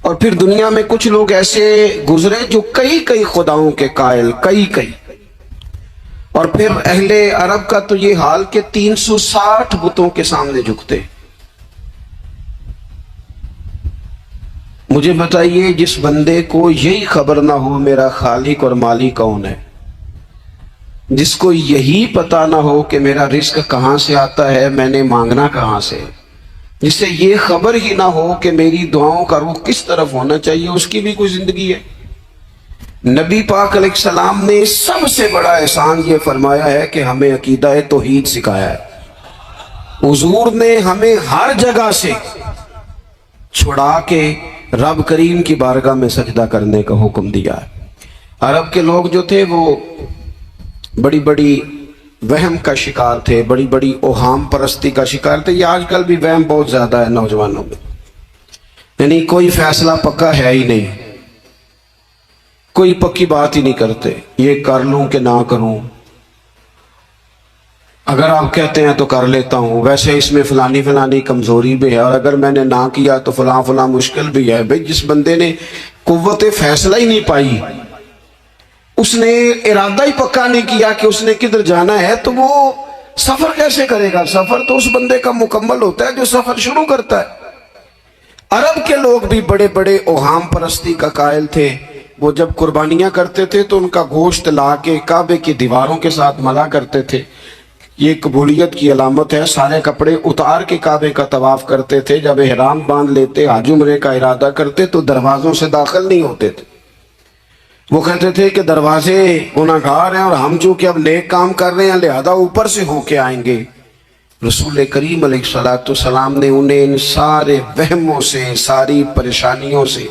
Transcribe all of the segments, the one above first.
اور پھر دنیا میں کچھ لوگ ایسے گزرے جو کئی کئی خداؤں کے قائل، کئی اور پھر اہل عرب کا تو یہ حال کہ 360 بتوں کے سامنے جھکتے۔ مجھے بتائیے جس بندے کو یہی خبر نہ ہو میرا خالق اور مالک کون ہے، جس کو یہی پتا نہ ہو کہ میرا رزق کہاں سے آتا ہے، میں نے مانگنا کہاں سے، جس سے یہ خبر ہی نہ ہو کہ میری دعاؤں کا رخ کس طرف ہونا چاہیے، اس کی بھی کوئی زندگی ہے؟ نبی پاک علیہ السلام نے سب سے بڑا احسان یہ فرمایا ہے کہ ہمیں عقیدہ توحید سکھایا ہے۔ حضور نے ہمیں ہر جگہ سے چھڑا کے رب کریم کی بارگاہ میں سجدہ کرنے کا حکم دیا ہے۔ عرب کے لوگ جو تھے وہ بڑی بڑی وہم کا شکار تھے، بڑی بڑی اوہام پرستی کا شکار تھے۔ یہ آج کل بھی وہم بہت زیادہ ہے نوجوانوں میں، یعنی کوئی فیصلہ پکا ہے ہی نہیں، کوئی پکی بات ہی نہیں کرتے، یہ کر لوں کہ نہ کروں، اگر آپ کہتے ہیں تو کر لیتا ہوں، ویسے اس میں فلانی کمزوری بھی ہے، اور اگر میں نے نہ کیا تو فلاں مشکل بھی ہے۔ بھئی جس بندے نے قوت فیصلہ ہی نہیں پائی، اس نے ارادہ ہی پکا نہیں کیا کہ اس نے کدھر جانا ہے، تو وہ سفر کیسے کرے گا؟ سفر تو اس بندے کا مکمل ہوتا ہے جو سفر شروع کرتا ہے۔ عرب کے لوگ بھی بڑے بڑے اوہام پرستی کا قائل تھے۔ وہ جب قربانیاں کرتے تھے تو ان کا گوشت لا کے کعبے کی دیواروں کے ساتھ ملا کرتے تھے، یہ قبولیت کی علامت ہے۔ سارے کپڑے اتار کے کعبے کا طواف کرتے تھے، جب احرام باندھ لیتے، حج عمرے کا ارادہ کرتے تو دروازوں سے داخل نہیں ہوتے تھے۔ وہ کہتے تھے کہ دروازے گناہ گار ہیں اور ہم چونکہ اب نیک کام کر رہے ہیں لہذا اوپر سے ہو کے آئیں گے۔ رسول کریم علیہ السلام نے انہیں ان سارے وہموں سے، ساری پریشانیوں سے،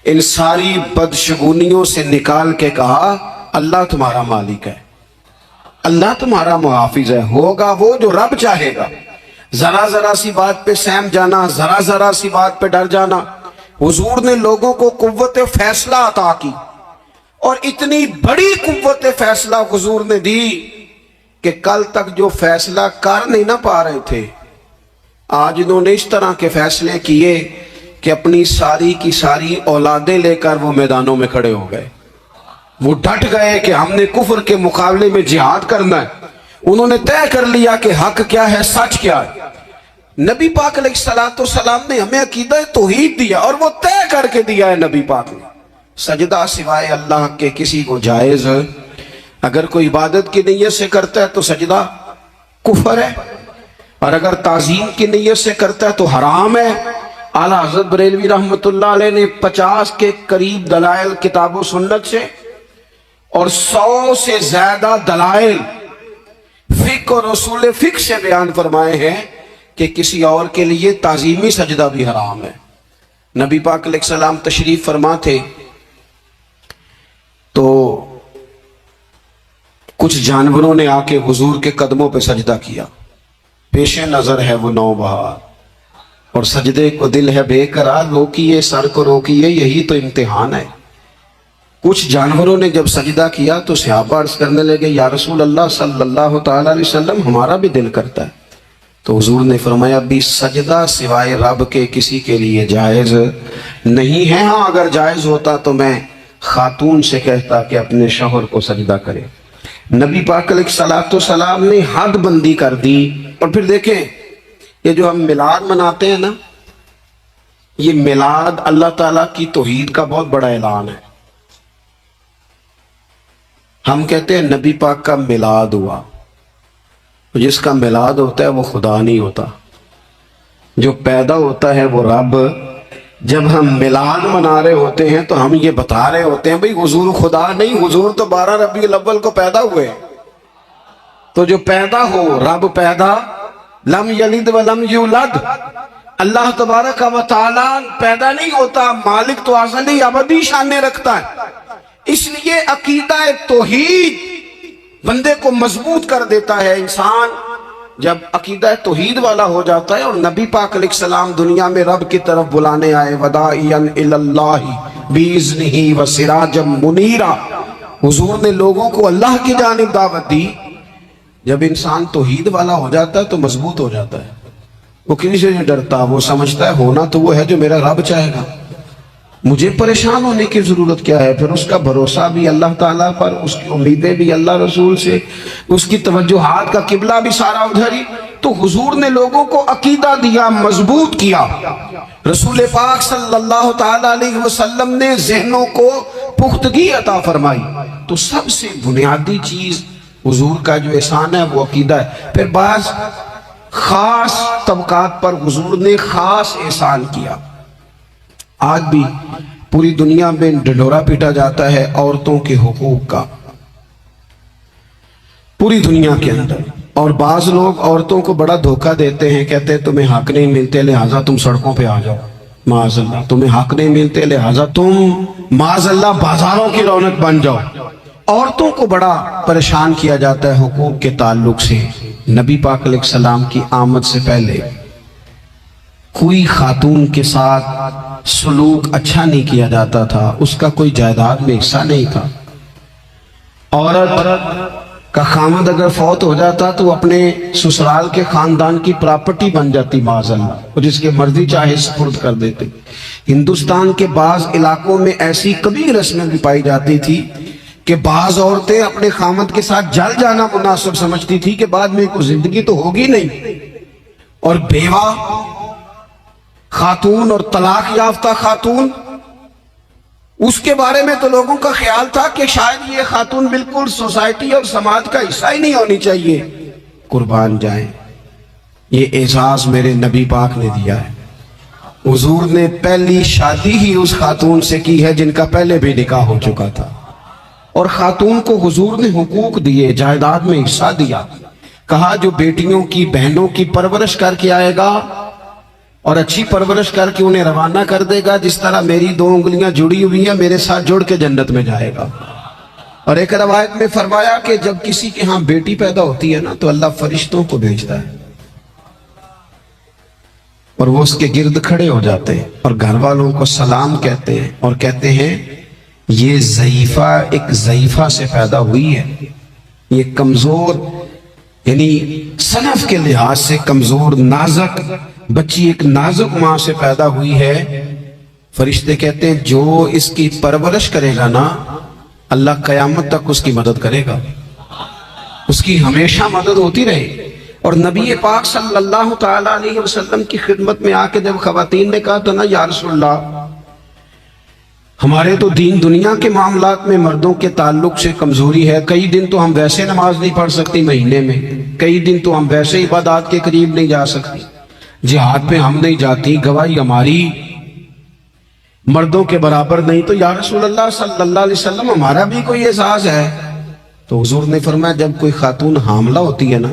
ان ساری بدشگونیوں سے نکال کے کہا اللہ تمہارا مالک ہے، اللہ تمہارا محافظ ہے، ہوگا وہ جو رب چاہے گا۔ ذرا سی بات پہ سہم جانا، ذرا سی بات پہ ڈر جانا۔ حضور نے لوگوں کو قوت فیصلہ عطا کی، اور اتنی بڑی قوت فیصلہ حضور نے دی کہ کل تک جو فیصلہ کر نہیں نہ پا رہے تھے، آج انہوں نے اس طرح کے فیصلے کیے کہ اپنی ساری کی ساری اولادیں لے کر وہ میدانوں میں کھڑے ہو گئے۔ وہ ڈٹ گئے کہ ہم نے کفر کے مقابلے میں جہاد کرنا ہے۔ انہوں نے طے کر لیا کہ حق کیا ہے، سچ کیا ہے۔ نبی پاک علیہ السلام نے ہمیں عقیدہ توحید دیا، اور وہ طے کر کے دیا ہے نبی پاک نے، سجدہ سوائے اللہ کے کسی کو جائز ہے؟ اگر کوئی عبادت کی نیت سے کرتا ہے تو سجدہ کفر ہے، اور اگر تعظیم کی نیت سے کرتا ہے تو حرام ہے۔ اعلیٰ حضرت بریلوی رحمۃ اللہ علیہ نے 50 کے قریب دلائل کتاب و سنت سے اور 100 سے زیادہ دلائل فقہ اور اصول فقہ سے بیان فرمائے ہیں کہ کسی اور کے لیے تعظیمی سجدہ بھی حرام ہے۔ نبی پاک علیہ السلام تشریف فرما تھے تو کچھ جانوروں نے آ کے حضور کے قدموں پہ سجدہ کیا، پیش نظر ہے وہ نوبہار، اور سجدے کو دل ہے بے قرار، روکیے سر کو روکیے، یہی تو امتحان ہے۔ کچھ جانوروں نے جب سجدہ کیا تو صحابہ عرض کرنے لگے یا رسول اللہ صلی اللہ تعالی علیہ وسلم ہمارا بھی دل کرتا ہے۔ تو حضور نے فرمایا بھی سجدہ سوائے رب کے کسی کے لیے جائز نہیں ہے، ہاں اگر جائز ہوتا تو میں خاتون سے کہتا کہ اپنے شوہر کو سجدہ کرے۔ نبی پاک علیہ السلام نے حد بندی کر دی۔ اور پھر دیکھیں یہ جو ہم میلاد مناتے ہیں نا، یہ میلاد اللہ تعالیٰ کی توحید کا بہت بڑا اعلان ہے۔ ہم کہتے ہیں نبی پاک کا میلاد ہوا، جس کا میلاد ہوتا ہے وہ خدا نہیں ہوتا، جو پیدا ہوتا ہے وہ رب۔ جب ہم میلاد منا رہے ہوتے ہیں تو ہم یہ بتا رہے ہوتے ہیں بھئی حضور خدا نہیں، حضور تو 12 ربیع الاول کو پیدا ہوئے۔ تو جو پیدا ہو، رب پیدا، لم یلد ولم یولد، اللہ تبارک و تعالی پیدا نہیں ہوتا، مالک تو ازلی ابدی شانیں رکھتا ہے۔ اس لیے عقیدہ توحید بندے کو مضبوط کر دیتا ہے۔ انسان جب عقیدہ توحید والا ہو جاتا ہے، اور نبی پاک علیہ السلام دنیا میں رب کی طرف بلانے آئے، وداعیا الی اللہ باذنہ وسراجا منیرا، حضور نے لوگوں کو اللہ کی جانب دعوت دی۔ جب انسان توحید والا ہو جاتا ہے تو مضبوط ہو جاتا ہے، وہ کسی سے نہیں ڈرتا، وہ سمجھتا ہے ہونا تو وہ ہے جو میرا رب چاہے گا۔ مجھے پریشان ہونے کی ضرورت کیا ہے؟ پھر اس کا بھروسہ بھی اللہ تعالیٰ پر، اس کی امیدیں بھی اللہ رسول سے، اس کی توجہات کا قبلہ بھی سارا ادھر ہی۔ تو حضور نے لوگوں کو عقیدہ دیا، مضبوط کیا۔ رسول پاک صلی اللہ تعالیٰ علیہ وسلم نے ذہنوں کو پختگی عطا فرمائی۔ تو سب سے بنیادی چیز حضور کا جو احسان ہے وہ عقیدہ ہے۔ پھر بعض خاص طبقات پر حضور نے خاص احسان کیا۔ آج بھی پوری دنیا میں ڈنڈورا پیٹا جاتا ہے عورتوں کے حقوق کا، پوری دنیا کے اندر، اور بعض لوگ عورتوں کو بڑا دھوکہ دیتے ہیں، کہتے ہیں تمہیں حق نہیں ملتے لہٰذا تم سڑکوں پہ آ جاؤ، معاذ اللہ، تمہیں حق نہیں ملتے لہٰذا تم معاذ اللہ بازاروں کی رونق بن جاؤ۔ عورتوں کو بڑا پریشان کیا جاتا ہے حقوق کے تعلق سے۔ نبی پاک علیہ السلام کی آمد سے پہلے کوئی خاتون کے ساتھ سلوک اچھا نہیں کیا جاتا تھا، اس کا کوئی جائیداد میں حصہ نہیں تھا۔ عورت کا خامد اگر فوت ہو جاتا تو اپنے سسرال کے خاندان کی پراپرٹی بن جاتی معاذ اللہ، اور جس کے مرضی چاہے سپرد کر دیتے۔ ہندوستان کے بعض علاقوں میں ایسی کبھی رسمیں بھی پائی جاتی تھی کہ بعض عورتیں اپنے خامد کے ساتھ جل جانا مناسب سمجھتی تھی کہ بعد میں کوئی زندگی تو ہوگی نہیں، اور بیوہ خاتون اور طلاق یافتہ خاتون، اس کے بارے میں تو لوگوں کا خیال تھا کہ شاید یہ خاتون بالکل سوسائٹی اور سماج کا حصہ ہی نہیں ہونی چاہیے۔ قربان جائیں، یہ اعزاز میرے نبی پاک نے دیا ہے۔ حضور نے پہلی شادی ہی اس خاتون سے کی ہے جن کا پہلے بھی نکاح ہو چکا تھا، اور خاتون کو حضور نے حقوق دیے، جائیداد میں حصہ دیا۔ کہا جو بیٹیوں کی بہنوں کی پرورش کر کے آئے گا اور اچھی پرورش کر کے انہیں روانہ کر دے گا، جس طرح میری 2 انگلیاں جڑی ہوئی ہیں میرے ساتھ جڑ کے جنت میں جائے گا۔ اور ایک روایت میں فرمایا کہ جب کسی کے ہاں بیٹی پیدا ہوتی ہے نا تو اللہ فرشتوں کو بھیجتا ہے، اور وہ اس کے گرد کھڑے ہو جاتے ہیں اور گھر والوں کو سلام کہتے ہیں، اور کہتے ہیں یہ ضعیفہ ایک ضعیفہ سے پیدا ہوئی ہے، یہ کمزور، یعنی صنف کے لحاظ سے کمزور نازک بچی ایک نازک ماں سے پیدا ہوئی ہے۔ فرشتے کہتے ہیں جو اس کی پرورش کرے گا نا اللہ قیامت تک اس کی مدد کرے گا، اس کی ہمیشہ مدد ہوتی رہے۔ اور نبی پاک صلی اللہ تعالیٰ علیہ وسلم کی خدمت میں آ کے جب خواتین نے کہا تو نا یا رسول اللہ ہمارے تو دین دنیا کے معاملات میں مردوں کے تعلق سے کمزوری ہے، کئی دن تو ہم ویسے نماز نہیں پڑھ سکتی مہینے میں، کئی دن تو ہم ویسے عبادات کے قریب نہیں جا سکتی، جہاد پہ ہم نہیں جاتی، گواہی ہماری مردوں کے برابر نہیں، تو یا رسول اللہ صلی اللہ علیہ وسلم ہمارا بھی کوئی اعزاز ہے؟ تو حضور نے فرمایا جب کوئی خاتون حاملہ ہوتی ہے نا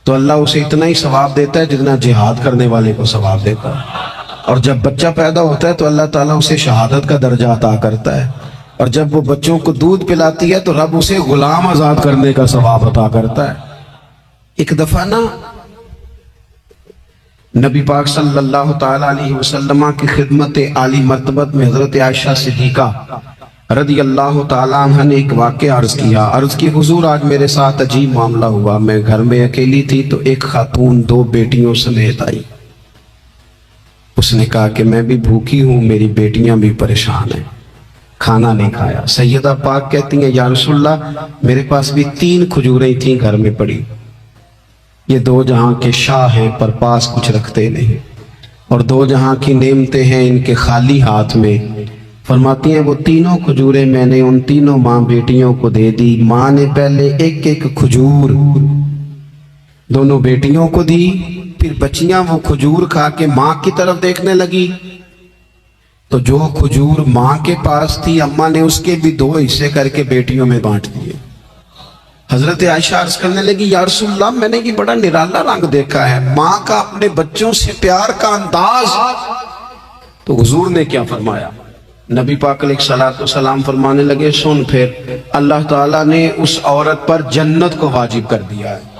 تو اللہ اسے اتنا ہی ثواب دیتا ہے جتنا جہاد کرنے والے کو ثواب دیتا ہے، اور جب بچہ پیدا ہوتا ہے تو اللہ تعالیٰ اسے شہادت کا درجہ عطا کرتا ہے، اور جب وہ بچوں کو دودھ پلاتی ہے تو رب اسے غلام آزاد کرنے کا ثواب عطا کرتا ہے۔ ایک دفعہ نا نبی پاک صلی اللہ تعالیٰ علیہ وسلم کی خدمت عالی مرتبت میں حضرت عائشہ صدیقہ رضی اللہ تعالیٰ عنہ نے ایک واقعہ عرض کیا۔ عرض کی حضور آج میرے ساتھ عجیب معاملہ ہوا، میں گھر میں اکیلی تھی تو ایک خاتون 2 بیٹیوں سمیت آئی۔ اس نے کہا کہ میں بھی بھوکی ہوں، میری بیٹیاں بھی پریشان ہیں، کھانا نہیں کھایا۔ سیدہ پاک کہتی ہیں یا رسول اللہ میرے پاس بھی 3 کھجوریں تھیں گھر میں پڑی، یہ 2 جہاں کے شاہ ہیں پر پاس کچھ رکھتے نہیں، اور 2 جہاں کی نعمتیں ہیں ان کے خالی ہاتھ میں۔ فرماتی ہیں وہ 3 کھجوریں میں نے ان 3 ماں بیٹیوں کو دے دی۔ ماں نے پہلے ایک کھجور دونوں بیٹیوں کو دی، پھر بچیاں وہ کھجور کھا کے ماں کی طرف دیکھنے لگی تو جو کھجور ماں کے پاس تھی اماں نے اس کے بھی 2 حصے کر کے بیٹیوں میں بانٹ دیے۔ حضرت عائشہ عرض کرنے لگی یا رسول اللہ میں نے یہ بڑا نرالا رنگ دیکھا ہے، ماں کا اپنے بچوں سے پیار کا انداز۔ تو حضور نے کیا فرمایا؟ نبی پاک علیہ الصلوۃ والسلام فرمانے لگے سن پھر اللہ تعالیٰ نے اس عورت پر جنت کو واجب کر دیا ہے۔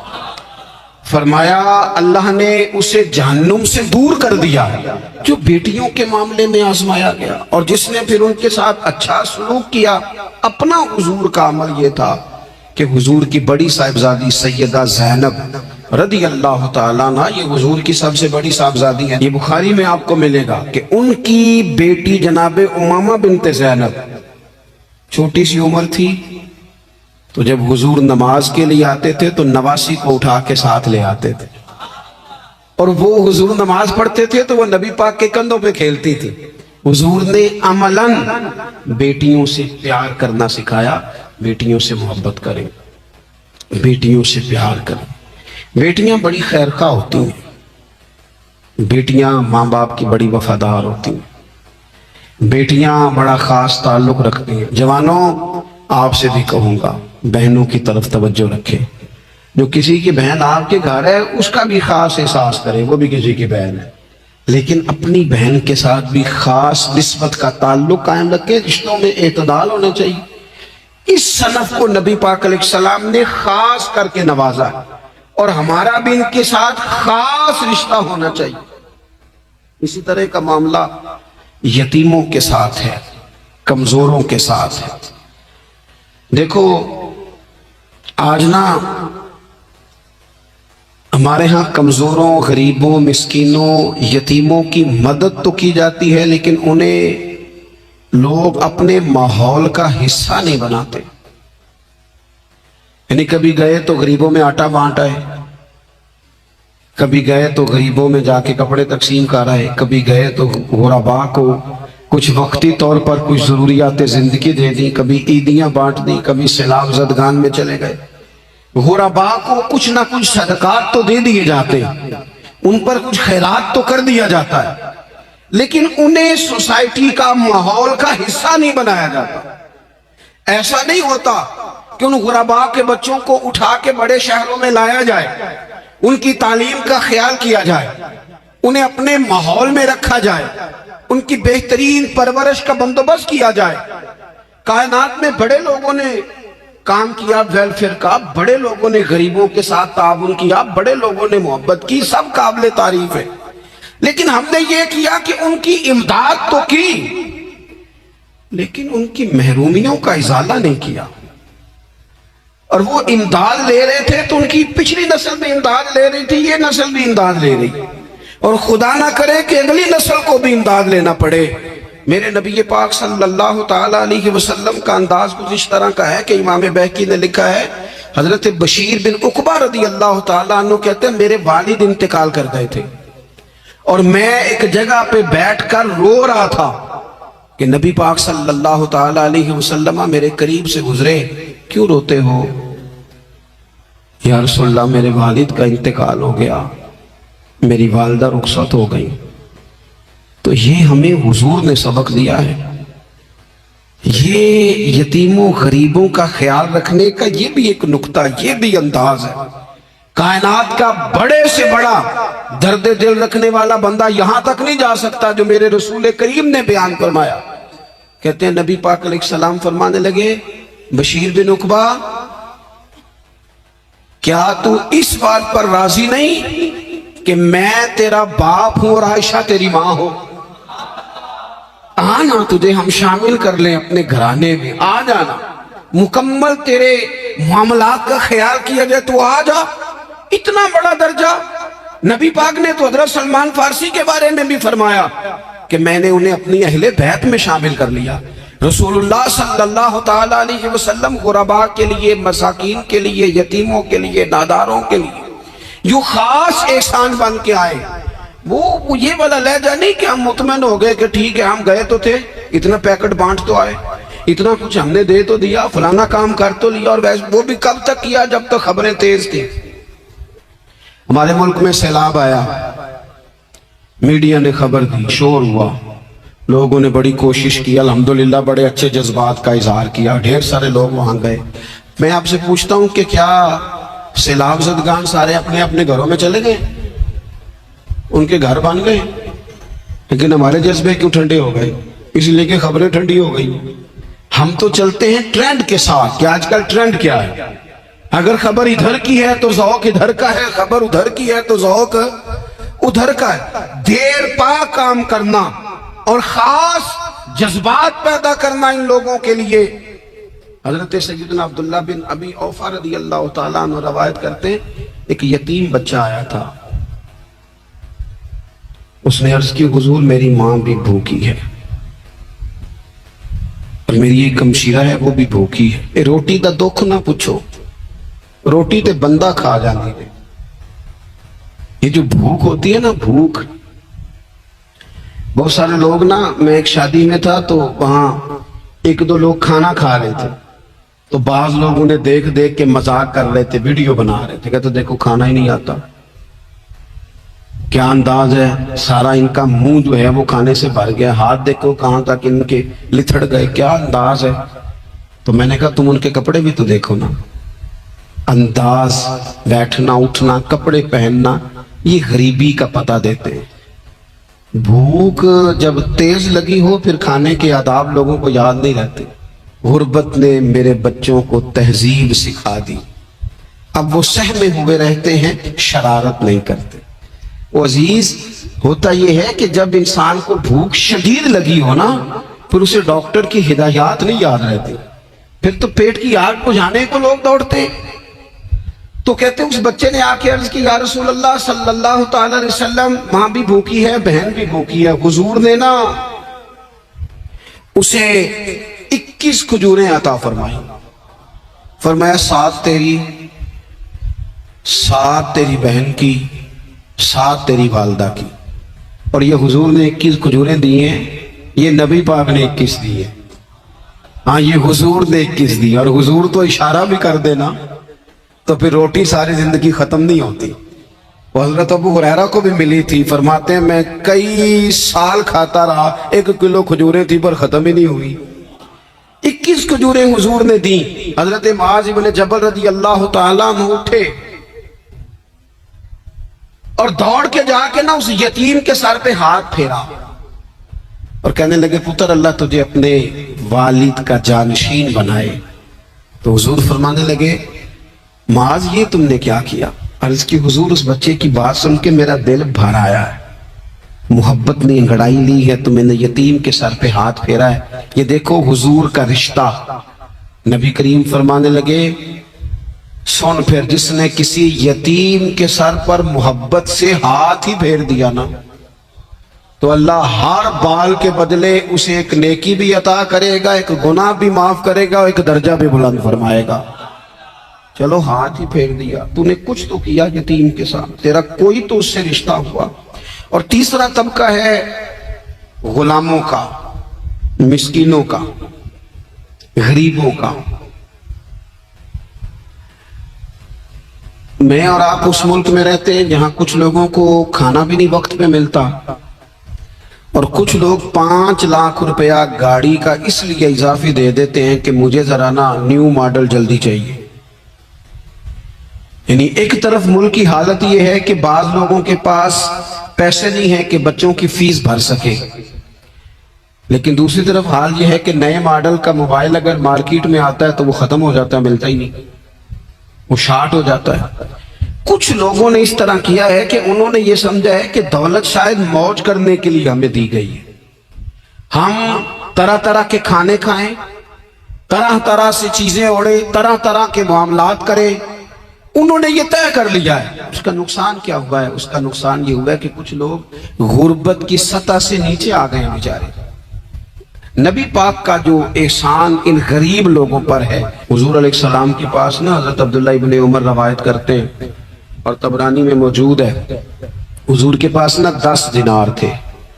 فرمایا اللہ نے اسے جہنم سے دور کر دیا ہے جو بیٹیوں کے معاملے میں آزمایا گیا، اور جس نے پھر ان کے ساتھ اچھا سلوک کیا۔ اپنا حضور کا عمل یہ تھا کہ حضور کی بڑی صاحبزادی سیدہ زینب رضی اللہ تعالیٰ عنہ، یہ حضور کی سب سے بڑی صاحبزادی ہے، یہ بخاری میں آپ کو ملے گا کہ ان کی بیٹی جناب امامہ بنت زینب چھوٹی سی عمر تھی، تو جب حضور نماز کے لیے آتے تھے تو نواسی کو اٹھا کے ساتھ لے آتے تھے، اور وہ حضور نماز پڑھتے تھے تو وہ نبی پاک کے کندھوں پہ کھیلتی تھی۔ حضور نے عملاً بیٹیوں سے پیار کرنا سکھایا، بیٹیوں سے محبت کریں، بیٹیوں سے پیار کریں۔ بیٹیاں بڑی خیرخواہ ہوتی ہیں، بیٹیاں ماں باپ کی بڑی وفادار ہوتی ہیں، بیٹیاں بڑا خاص تعلق رکھتی ہیں۔ جوانوں، آپ سے بھی کہوں گا بہنوں کی طرف توجہ رکھیں۔ جو کسی کی بہن آپ کے گھر ہے اس کا بھی خاص احساس کرے، وہ بھی کسی کی بہن ہے، لیکن اپنی بہن کے ساتھ بھی خاص نسبت کا تعلق قائم رکھے۔ رشتوں میں اعتدال ہونا چاہیے۔ اس صنف کو نبی پاک علیہ السلام نے خاص کر کے نوازا، اور ہمارا بھی ان کے ساتھ خاص رشتہ ہونا چاہیے۔ اسی طرح کا معاملہ یتیموں کے ساتھ ہے، کمزوروں کے ساتھ ہے۔ دیکھو آج نا ہمارے ہاں کمزوروں، غریبوں، مسکینوں، یتیموں کی مدد تو کی جاتی ہے، لیکن انہیں لوگ اپنے ماحول کا حصہ نہیں بناتے۔ یعنی کبھی گئے تو غریبوں میں آٹا بانٹا ہے، کبھی گئے تو غریبوں میں جا کے کپڑے تقسیم کر رہا ہے، کبھی گئے تو غرباء کو کچھ وقتی طور پر کچھ ضروریات زندگی دے دی، کبھی عیدیاں بانٹ دی، کبھی سیلاب زدگان میں چلے گئے۔ غرباء کو کچھ نہ کچھ صدقات تو دے دیے جاتے ہیں، ان پر کچھ خیرات تو کر دیا جاتا ہے، لیکن انہیں سوسائٹی کا، ماحول کا حصہ نہیں بنایا جاتا۔ ایسا نہیں ہوتا کہ ان غرباء کے بچوں کو اٹھا کے بڑے شہروں میں لایا جائے، ان کی تعلیم کا خیال کیا جائے، انہیں اپنے ماحول میں رکھا جائے، ان کی بہترین پرورش کا بندوبست کیا جائے۔ کائنات میں بڑے لوگوں نے کام کیا ویلفیئر کا، بڑے لوگوں نے غریبوں کے ساتھ تعاون کیا، بڑے لوگوں نے محبت کی، سب قابل تعریف ہے، لیکن ہم نے یہ کیا کہ ان کی امداد تو کی، لیکن ان کی محرومیوں کا ازالہ نہیں کیا۔ اور وہ امداد لے رہے تھے تو ان کی پچھلی نسل بھی امداد لے رہی تھی، یہ نسل بھی امداد لے رہی، اور خدا نہ کرے کہ اگلی نسل کو بھی امداد لینا پڑے۔ میرے نبی پاک صلی اللہ تعالیٰ علیہ وسلم کا انداز کچھ اس طرح کا ہے کہ امام بہقی نے لکھا ہے، حضرت بشیر بن عقبہ رضی اللہ تعالیٰ عنہ کہتے ہیں میرے والد انتقال کر گئے تھے، اور میں ایک جگہ پہ بیٹھ کر رو رہا تھا کہ نبی پاک صلی اللہ تعالیٰ علیہ وسلم میرے قریب سے گزرے، کیوں روتے ہو؟ یا رسول اللہ میرے والد کا انتقال ہو گیا، میری والدہ رخصت ہو گئی۔ تو یہ ہمیں حضور نے سبق دیا ہے، یہ یتیموں غریبوں کا خیال رکھنے کا یہ بھی ایک نکتہ، یہ بھی انداز ہے۔ کائنات کا بڑے سے بڑا درد دل رکھنے والا بندہ یہاں تک نہیں جا سکتا جو میرے رسول کریم نے بیان فرمایا۔ کہتے ہیں نبی پاک علیہ السلام فرمانے لگے، بشیر بن عقبہ کیا تو اس بات پر راضی نہیں کہ میں تیرا باپ ہوں اور عائشہ تیری ماں ہو؟ آنا تجھے ہم شامل کر لیں اپنے گھرانے میں، آ جانا، مکمل تیرے معاملات کا خیال کیا جائے تو آ جا۔ اتنا بڑا درجہ نبی پاک نے تو حضرت سلمان فارسی کے بارے میں بھی فرمایا کہ میں نے انہیں اپنی اہل بیت میں شامل کر لیا۔ رسول اللہ صلی اللہ تعالیٰ علیہ وسلم غرباء کے لیے، مساکین کے لیے، یتیموں کے لیے، ناداروں کے لیے جو خاص احسان بن کے آئے، وہ یہ والا لہجہ نہیں کہ ہم مطمئن ہو گئے کہ ٹھیک ہے ہم گئے تو تھے، اتنا پیکٹ بانٹ تو آئے، اتنا کچھ ہم نے دے تو دیا، فلانا کام کر تو لیا، اور وہ بھی کب تک کیا جب تک خبریں تیز تھی۔ ہمارے ملک میں سیلاب آیا، میڈیا نے خبر دی، شور ہوا، لوگوں نے بڑی کوشش کی، الحمدللہ بڑے اچھے جذبات کا اظہار کیا، ڈھیر سارے لوگ وہاں گئے۔ میں آپ سے پوچھتا ہوں کہ کیا سیلاب زدگان سارے اپنے اپنے گھروں میں چلے گئے؟ ان کے گھر بن گئے، لیکن ہمارے جذبے کیوں ٹھنڈے ہو گئے؟ اس لیے کہ خبریں ٹھنڈی ہو گئی۔ ہم تو چلتے ہیں ٹرینڈ کے ساتھ کہ آج کل ٹرینڈ کیا ہے، اگر خبر ادھر کی ہے تو ذوق ادھر کا ہے، خبر ادھر کی ہے تو ذوق ادھر کا ہے۔ دیر پا کام کرنا اور خاص جذبات پیدا کرنا ان لوگوں کے لیے۔ حضرت سیدنا عبداللہ بن ابی اوفا رضی اللہ تعالیٰ عنہ روایت کرتے ہیں ایک یتیم بچہ آیا تھا، اس نے عرض کی حضور میری ماں بھی بھوکی ہے اور میری ایک ہمشیرہ ہے وہ بھی بھوکی ہے، اے روٹی دا دکھ نہ پوچھو، روٹی تے بندہ کھا جاندی ہے، یہ جو بھوک ہوتی ہے نا، بھوک، بہت سارے لوگ نا، میں ایک شادی میں تھا تو وہاں ایک دو لوگ کھانا کھا رہے تھے، تو بعض لوگ انہیں دیکھ دیکھ کے مذاق کر رہے تھے، ویڈیو بنا رہے تھے، کہتے دیکھو کھانا ہی نہیں آتا، کیا انداز ہے، سارا ان کا منہ جو ہے وہ کھانے سے بھر گیا، ہاتھ دیکھو کہاں تک ان کے لتھڑ گئے، کیا انداز ہے۔ تو میں نے کہا تم ان کے کپڑے بھی تو دیکھو نا، انداز، بیٹھنا اٹھنا، کپڑے پہننا، یہ غریبی کا پتہ دیتے ہیں۔ بھوک جب تیز لگی ہو پھر کھانے کے آداب لوگوں کو یاد نہیں رہتے۔ غربت نے میرے بچوں کو تہذیب سکھا دی، اب وہ سہمے ہوئے رہتے ہیں، شرارت نہیں کرتے۔ وہ عزیز، ہوتا یہ ہے کہ جب انسان کو بھوک شدید لگی ہو نا، پھر اسے ڈاکٹر کی ہدایات نہیں یاد رہتی، پھر تو پیٹ کی آگ بجھانے کو لوگ دوڑتے ہیں۔ تو کہتے ہیں اس بچے نے آ کے عرض کی یا رسول اللہ صلی اللہ تعالی علیہ وسلم، ماں بھی بھوکی ہے، بہن بھی بھوکی ہے۔ حضور نے نا اسے 21 کھجوریں عطا فرمائی، فرمایا 7 تیری، 7 تیری بہن کی، 7 تیری والدہ کی، اور یہ حضور نے 21 کھجوریں دی ہیں، یہ نبی پاک نے 21 دی ہیں، ہاں یہ حضور نے 21 دی، اور حضور تو اشارہ بھی کر دینا تو پھر روٹی ساری زندگی ختم نہیں ہوتی۔ وہ حضرت ابو ہریرہ کو بھی ملی تھی، فرماتے ہیں میں کئی سال کھاتا رہا، 1 کلو کھجوریں تھی پر ختم ہی نہیں ہوئی۔ 21 کھجوریں حضور نے دی۔ حضرت معاذ بن جبل رضی اللہ تعالیٰ عنہ اٹھے اور دوڑ کے جا کے نا اس یتیم کے سر پہ ہاتھ پھیرا اور کہنے لگے پتر اللہ تجھے اپنے والد کا جانشین بنائے۔ تو حضور فرمانے لگے معاذ یہ تم نے کیا کیا؟ عرض کی حضور اس بچے کی بات سن کے میرا دل بھر آیا ہے، محبت نے انگڑائی لی ہے تو میں نے یتیم کے سر پہ ہاتھ پھیرا ہے، یہ دیکھو حضور کا رشتہ۔ نبی کریم فرمانے لگے سن پھر جس نے کسی یتیم کے سر پر محبت سے ہاتھ ہی پھیر دیا نا تو اللہ ہر بال کے بدلے اسے ایک نیکی بھی عطا کرے گا، ایک گناہ بھی معاف کرے گا، ایک درجہ بھی بلند فرمائے گا۔ چلو ہاتھ ہی پھیر دیا، تو نے کچھ تو کیا یتیم کے ساتھ، تیرا کوئی تو اس سے رشتہ ہوا۔ اور تیسرا طبقہ ہے غلاموں کا، مسکینوں کا، غریبوں کا۔ میں اور آپ اس ملک میں رہتے ہیں جہاں کچھ لوگوں کو کھانا بھی نہیں وقت پہ ملتا، اور کچھ لوگ 5 لاکھ روپیہ گاڑی کا اس لیے اضافی دے دیتے ہیں کہ مجھے ذرا نا نیو ماڈل جلدی چاہیے۔ یعنی ایک طرف ملک کی حالت یہ ہے کہ بعض لوگوں کے پاس پیسے نہیں ہیں کہ بچوں کی فیس بھر سکے، لیکن دوسری طرف حال یہ ہے کہ نئے ماڈل کا موبائل اگر مارکیٹ میں آتا ہے تو وہ ختم ہو جاتا ہے، ملتا ہی نہیں، وہ شارٹ ہو جاتا ہے۔ کچھ لوگوں نے اس طرح کیا ہے کہ انہوں نے یہ سمجھا ہے کہ دولت شاید موج کرنے کے لیے ہمیں دی گئی ہے، ہم طرح طرح کے کھانے کھائیں، طرح طرح سے چیزیں اوڑے، طرح طرح کے معاملات کریں، انہوں نے یہ طے کر لیا ہے۔ اس کا نقصان کیا ہوا ہے؟ اس کا نقصان یہ ہوا ہے کہ کچھ لوگ غربت کی سطح سے نیچے آ گئے ہیں بیچارے۔ نبی پاک کا جو احسان ان غریب لوگوں پر ہے، حضور علیہ السلام کے پاس نا حضرت عبداللہ ابن عمر روایت کرتے ہیں اور طبرانی میں موجود ہے، حضور کے پاس نا 10 دینار تھے۔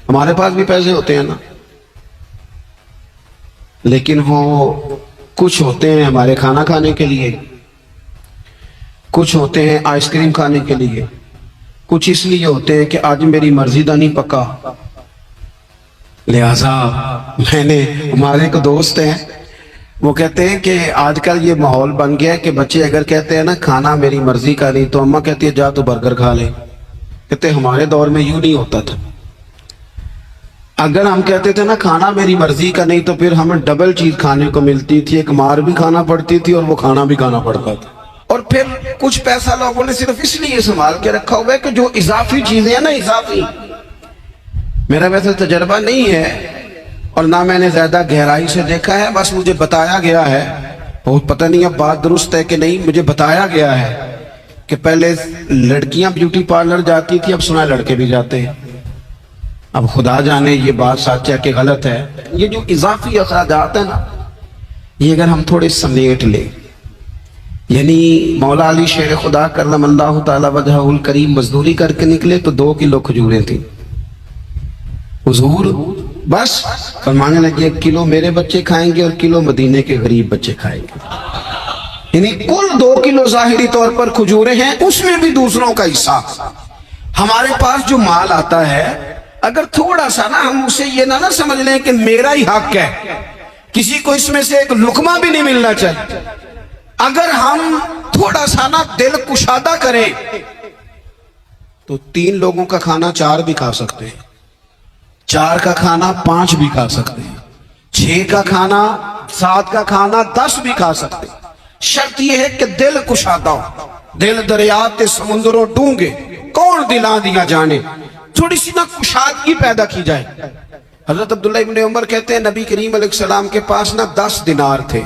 ہمارے پاس بھی پیسے ہوتے ہیں نا، لیکن وہ کچھ ہوتے ہیں ہمارے کھانا کھانے کے لیے، کچھ ہوتے ہیں آئس کریم کھانے کے لیے، کچھ اس لیے ہوتے ہیں کہ آج میری مرضی دا نہیں پکا، لہذا میں نے، ہمارے ایک دوست ہیں وہ کہتے ہیں کہ آج کل یہ ماحول بن گیا ہے کہ بچے اگر کہتے ہیں نا کھانا میری مرضی کا نہیں تو اماں کہتی ہے جا تو برگر کھا لے۔ کہتے ہیں ہمارے دور میں یوں نہیں ہوتا تھا، اگر ہم کہتے تھے نا کھانا میری مرضی کا نہیں تو پھر ہمیں ڈبل چیز کھانے کو ملتی تھی، ایک مار بھی کھانا پڑتی تھی اور وہ کھانا بھی کھانا پڑتا تھا۔ اور پھر کچھ پیسہ لوگوں نے صرف اس لیے سنبھال کے رکھا ہوا ہے کہ جو اضافی چیزیں ہیں نا، اضافی، میرا ویسے تجربہ نہیں ہے اور نہ میں نے زیادہ گہرائی سے دیکھا ہے، بس مجھے بتایا گیا ہے، بہت پتہ نہیں اب بات درست ہے کہ نہیں، مجھے بتایا گیا ہے کہ پہلے لڑکیاں بیوٹی پارلر جاتی تھی، اب سنا ہے لڑکے بھی جاتے ہیں. اب خدا جانے یہ بات سچ ہے کہ غلط ہے. یہ جو اضافی اخراجات ہیں نا، یہ اگر ہم تھوڑے سمیٹ لیں، یعنی مولا علی شیر خدا کرم اللہ تعالی وجہہ الکریم مزدوری کر کے نکلے تو 2 کلو کھجوریں تھیں. حضور بس فرمانے لگے 1 کلو میرے بچے کھائیں گے اور کلو مدینے کے غریب بچے کھائیں گے. یعنی کل 2 کلو ظاہری طور پر کھجوریں ہیں، اس میں بھی دوسروں کا حصہ. ہمارے پاس جو مال آتا ہے اگر تھوڑا سا نا ہم اسے یہ نہ سمجھ لیں کہ میرا ہی حق ہے، کسی کو اس میں سے ایک لقمہ بھی نہیں ملنا چاہیے. اگر ہم تھوڑا سا نا دل کشادہ کریں تو 3 لوگوں کا کھانا 4 بھی کھا سکتے ہیں، 4 کا کھانا 5 بھی کھا سکتے ہیں، 6 کا کھانا 7 کا کھانا 10 بھی کھا سکتے ہیں. شرط یہ ہے کہ دل کشادہ ہو. دل دریات سمندروں ڈونگے کون دلا دیا جانے، تھوڑی سی نا کشادگی پیدا کی جائے. حضرت عبداللہ ابن عمر کہتے ہیں نبی کریم علیہ السلام کے پاس نا 10 دینار تھے.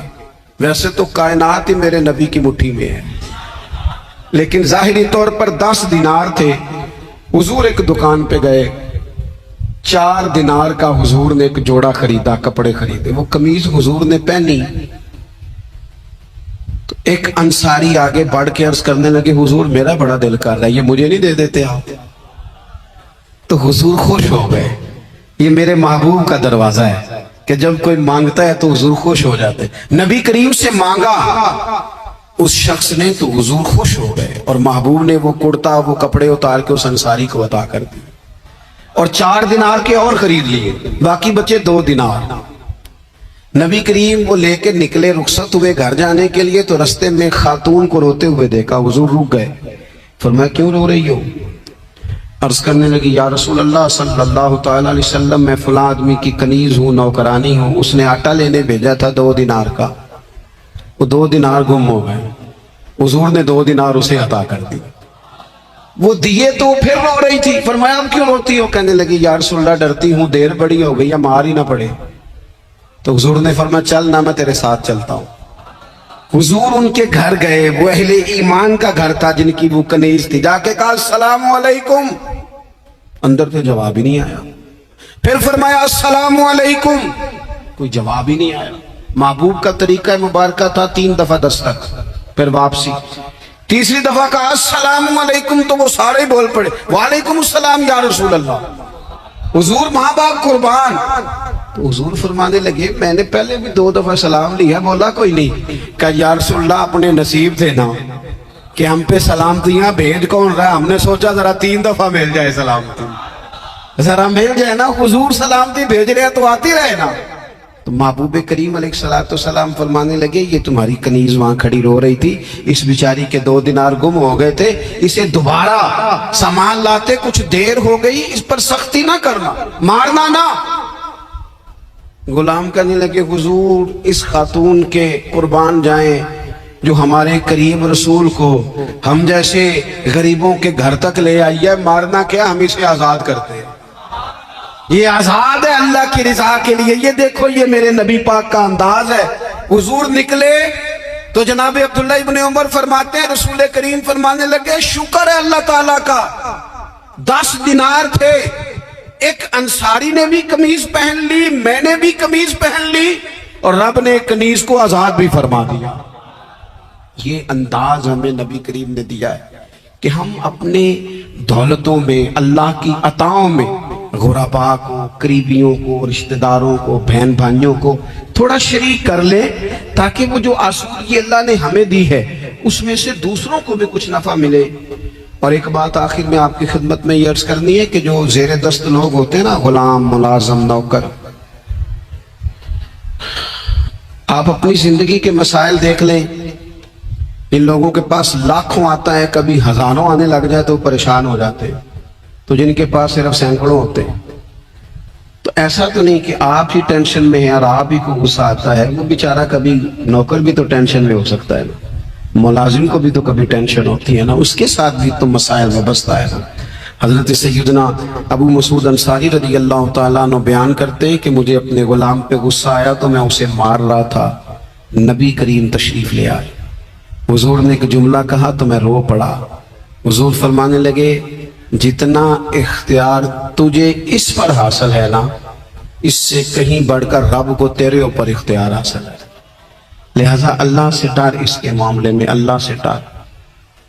ویسے تو کائنات ہی میرے نبی کی مٹھی میں ہے، لیکن ظاہری طور پر 10 دینار تھے. حضور ایک دکان پہ گئے، 4 دینار کا حضور نے ایک جوڑا خریدا، کپڑے خریدے. وہ قمیض حضور نے پہنی تو ایک انصاری آگے بڑھ کے عرض کرنے لگے حضور میرا بڑا دل کر رہا ہے، یہ مجھے نہیں دے دیتے آپ؟ تو حضور خوش ہو گئے. یہ میرے محبوب کا دروازہ ہے کہ جب کوئی مانگتا ہے تو حضور خوش ہو جاتے. نبی کریم سے مانگا اس شخص نے تو حضور خوش ہو گئے، اور محبوب نے وہ کرتا وہ کپڑے اتار کے اس انصاری کو عطا کر دی، اور 4 دینار کے اور خرید لیے، باقی بچے 2 دینار. نبی کریم وہ لے کے نکلے، رخصت ہوئے گھر جانے کے لیے تو رستے میں خاتون کو روتے ہوئے دیکھا. حضور رک گئے، فرمایا کیوں رو رہی ہو؟ عرض کرنے لگی یا رسول اللہ صلی اللہ تعالی علیہ وسلم میں فلاں آدمی کی کنیز ہوں، نوکرانی ہوں، اس نے آٹا لینے بھیجا تھا 2 دینار کا، وہ 2 دینار گم ہو گئے. حضور نے 2 دینار اسے عطا کر دی. وہ دیے تو وہ پھر رو رہی تھی. فرمایا اب کیوں روتی ہو؟ کہنے لگی یا رسول اللہ ڈرتی ہوں دیر بڑی ہو گئی یا مار ہی نہ پڑے. تو حضور نے فرمایا چل نہ میں تیرے ساتھ چلتا ہوں. حضور ان کے گھر گئے، وہ اہل ایمان کا گھر تھا جن کی وہ کنیز تھی. جا کے کہا السلام علیکم، اندر سے جواب ہی نہیں آیا. پھر فرمایا السلام علیکم، کوئی جواب ہی نہیں آیا. محبوب کا طریقہ مبارکہ تھا 3 دفعہ دستک، پھر واپسی. تیسری دفعہ کہا السلام علیکم تو وہ سارے بول پڑے وعلیکم السلام یا رسول اللہ. حضور ماں باپ قربان. تو حضور فرمانے لگے میں نے پہلے بھی 2 دفعہ سلام لیا، بولا کوئی نہیں. کہا یا رسول اللہ اپنے نصیب تھے نا کہ ہم پہ سلامتیاں بھیج کون رہا، ہم نے سوچا ذرا 3 دفعہ مل جائے سلامتی، ذرا مل جائے نا. حضور سلامتی بھیج رہے تو آتی رہے نا. تو محبوب کریم علیہ السلام فرمانے لگے یہ تمہاری کنیز وہاں کھڑی رو رہی تھی، اس بیچاری کے 2 دینار گم ہو گئے تھے، اسے دوبارہ سامان لاتے کچھ دیر ہو گئی، اس پر سختی نہ کرنا، مارنا نہ. غلام کہنے لگے حضور اس خاتون کے قربان جائیں جو ہمارے کریم رسول کو ہم جیسے غریبوں کے گھر تک لے آئی ہے، مارنا کیا، ہم اسے آزاد کرتے ہیں. یہ آزاد ہے اللہ کی رضا کے لیے. یہ دیکھو یہ میرے نبی پاک کا انداز ہے. حضور نکلے تو جناب عبداللہ ابن عمر فرماتے ہیں رسول کریم فرمانے لگے شکر ہے اللہ تعالیٰ کا 10 دینار تھے، ایک انصاری نے بھی قمیض پہن لی، میں نے بھی قمیض پہن لی، اور رب نے کنیز کو آزاد بھی فرما دیا. یہ انداز ہمیں نبی کریم نے دیا ہے کہ ہم اپنے دولتوں میں اللہ کی عطاؤں میں غرباء کو، قریبیوں کو، رشتہ داروں کو، بہن بھائیوں کو تھوڑا شریک کر لیں تاکہ وہ جو آسودگی اللہ نے ہمیں دی ہے اس میں سے دوسروں کو بھی کچھ نفع ملے. اور ایک بات آخر میں آپ کی خدمت میں یہ عرض کرنی ہے کہ جو زیر دست لوگ ہوتے ہیں نا، غلام، ملازم، نوکر، آپ اپنی زندگی کے مسائل دیکھ لیں. ان لوگوں کے پاس لاکھوں آتا ہے، کبھی ہزاروں آنے لگ جائے تو پریشان ہو جاتے ہیں. تو جن کے پاس صرف سینکڑوں ہوتے ہیں تو ایسا تو نہیں کہ آپ ہی ٹینشن میں ہیں اور آپ ہی کو غصہ آتا ہے. وہ بیچارہ کبھی نوکر بھی تو ٹینشن میں ہو سکتا ہے نا، ملازم کو بھی تو کبھی ٹینشن ہوتی ہے نا، اس کے ساتھ بھی تو مسائل وابستہ ہے نا. حضرت سیدنا ابو مسعود انصاری رضی اللہ تعالیٰ عنہ بیان کرتے ہیں کہ مجھے اپنے غلام پہ غصہ آیا تو میں اسے مار رہا تھا، نبی کریم تشریف لے آئے. حضور نے ایک جملہ کہا تو میں رو پڑا. حضور فرمانے لگے جتنا اختیار تجھے اس پر حاصل ہے نا، اس سے کہیں بڑھ کر رب کو تیرے اوپر اختیار حاصل ہے. لہذا اللہ سے ڈر، اس کے معاملے میں اللہ سے ڈر.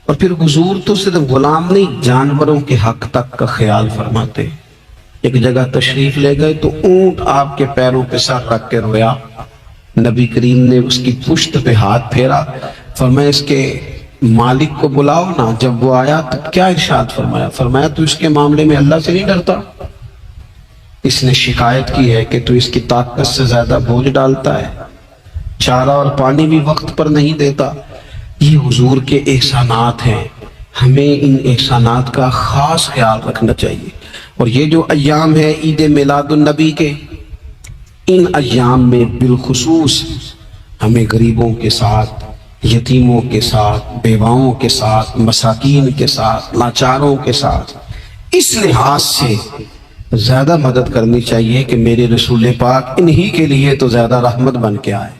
اور پھر حضور تو صرف غلام نہیں، جانوروں کے حق تک کا خیال فرماتے. ایک جگہ تشریف لے گئے تو اونٹ آپ کے پیروں پہ سر رکھ کے رویا. نبی کریم نے اس کی پشت پہ ہاتھ پھیرا، فرمایا اس کے مالک کو بلاؤ نا. جب وہ آیا تو کیا ارشاد فرمایا؟ فرمایا تو اس کے معاملے میں اللہ سے نہیں ڈرتا؟ اس نے شکایت کی ہے کہ تو اس کی طاقت سے زیادہ بوجھ ڈالتا ہے، چارہ اور پانی بھی وقت پر نہیں دیتا. یہ حضور کے احسانات ہیں، ہمیں ان احسانات کا خاص خیال رکھنا چاہیے. اور یہ جو ایام ہے عید میلاد النبی کے، ان ایام میں بالخصوص ہمیں غریبوں کے ساتھ، یتیموں کے ساتھ، بیواؤں کے ساتھ، مساکین کے ساتھ، لاچاروں کے ساتھ اس لحاظ سے زیادہ مدد کرنی چاہیے کہ میرے رسول پاک انہی کے لیے تو زیادہ رحمت بن کے آئے.